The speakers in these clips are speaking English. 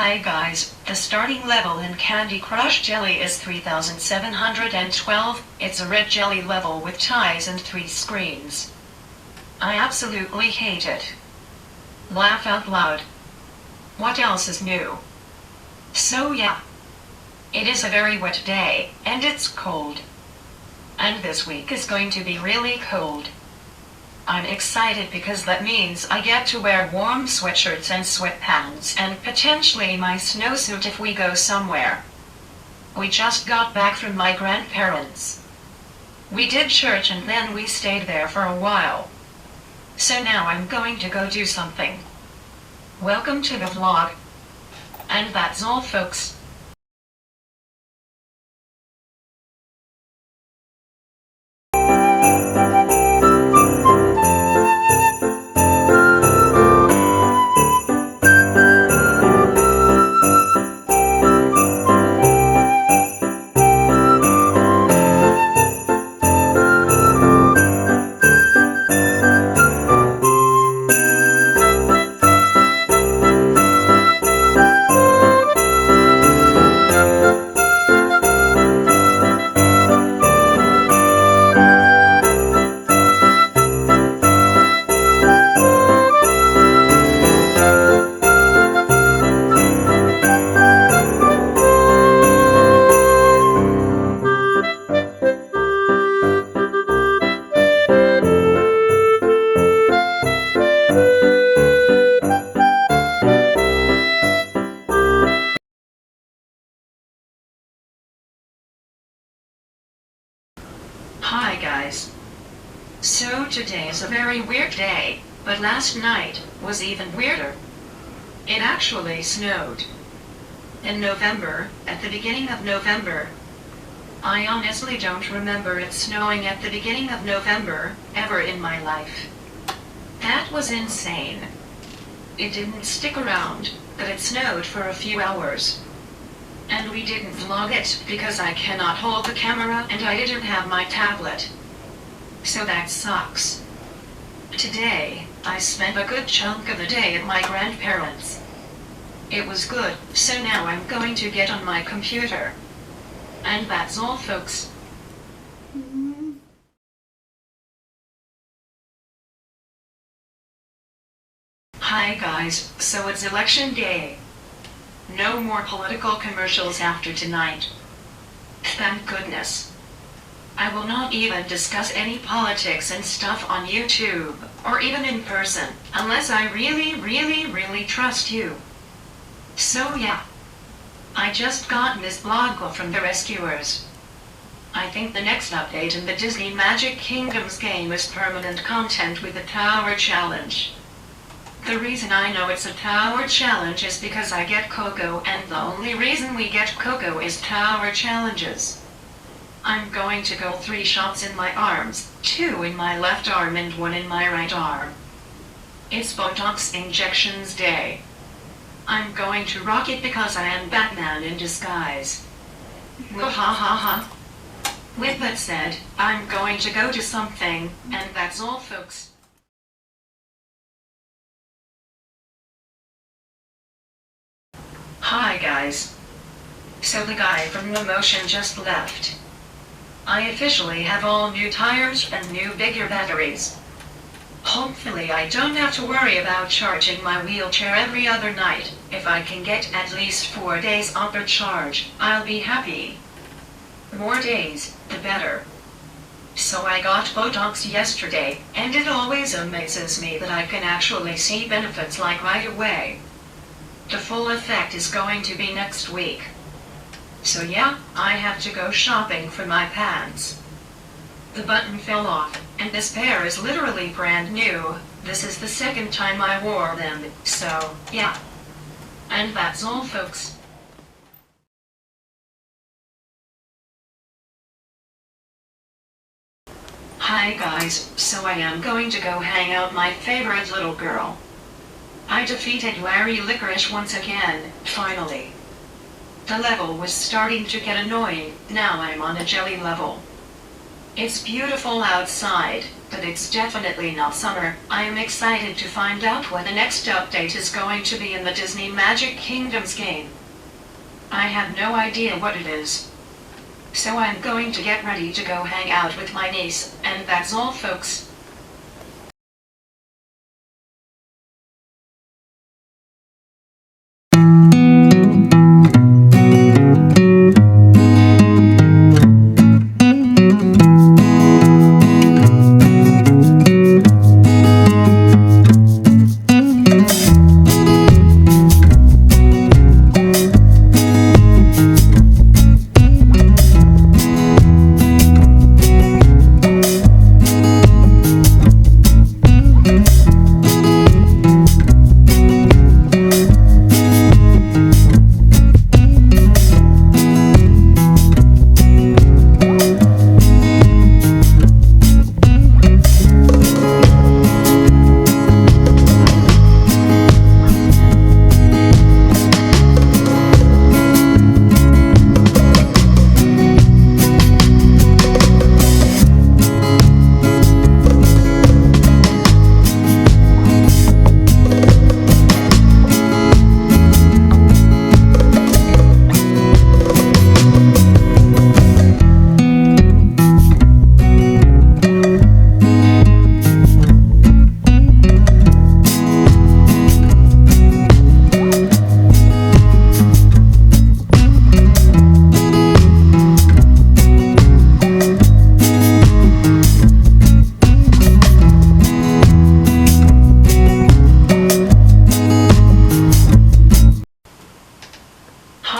Hi guys, the starting level in Candy Crush Jelly is 3712. It's a red jelly level with ties and 3 screens. I absolutely hate it. Laugh out loud. What else is new? So yeah. It is a very wet day, and it's cold. And this week is going to be really cold. I'm excited because that means I get to wear warm sweatshirts and sweatpants and potentially my snowsuit if we go somewhere. We just got back from my grandparents'. We did church and then we stayed there for a while. So now I'm going to go do something. Welcome to the vlog. And that's all, folks. Hi guys. So today is a very weird day, but last night was even weirder. It actually snowed. In November, at the beginning of November. I honestly don't remember it snowing at the beginning of November, ever in my life. That was insane. It didn't stick around, but it snowed for a few hours. And we didn't vlog it because I cannot hold the camera and I didn't have my tablet. So that sucks. Today, I spent a good chunk of the day at my grandparents'. It was good, so now I'm going to get on my computer. And that's all, folks. Hi guys, so it's election day. No more political commercials after tonight. Thank goodness. I will not even discuss any politics and stuff on YouTube, or even in person, unless I really trust you. So yeah. I just got Miss Bloggle from the Rescuers. I think the next update in the Disney Magic Kingdoms game is permanent content with the Tower Challenge. The reason I know it's a tower challenge is because I get Coco, and the only reason we get Coco is tower challenges. I'm going to go 3 shots in my arms, 2 in my left arm and 1 in my right arm. It's Botox injections day. I'm going to rock it because I am Batman in disguise. Wahahaha. With that said, I'm going to go do something, and that's all, folks. Hi guys. So the guy from the motion just left. I officially have all new tires and new bigger batteries. Hopefully I don't have to worry about charging my wheelchair every other night. If I can get at least 4 days on per charge, I'll be happy. More days, the better. So I got Botox yesterday, and it always amazes me that I can actually see benefits like right away. The full effect is going to be next week. So yeah, I have to go shopping for my pants. The button fell off, and this pair is literally brand new. This is the 2nd time I wore them, so yeah. And that's all, folks. Hi guys, so I am going to go hang out my favorite little girl. I defeated Larry Licorice once again, finally. The level was starting to get annoying, now I'm on a jelly level. It's beautiful outside, but it's definitely not summer. I am excited to find out what the next update is going to be in the Disney Magic Kingdoms game. I have no idea what it is. So I'm going to get ready to go hang out with my niece, and that's all, folks.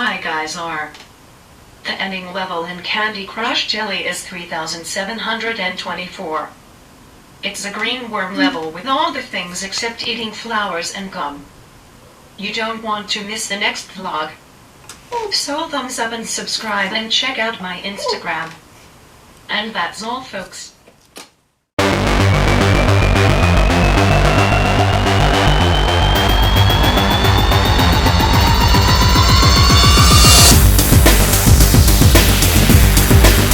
Hi guys are. The ending level in Candy Crush Jelly is 3724. It's a green worm level with all the things except eating flowers and gum. You don't want to miss the next vlog. So thumbs up and subscribe and check out my Instagram. And that's all, folks.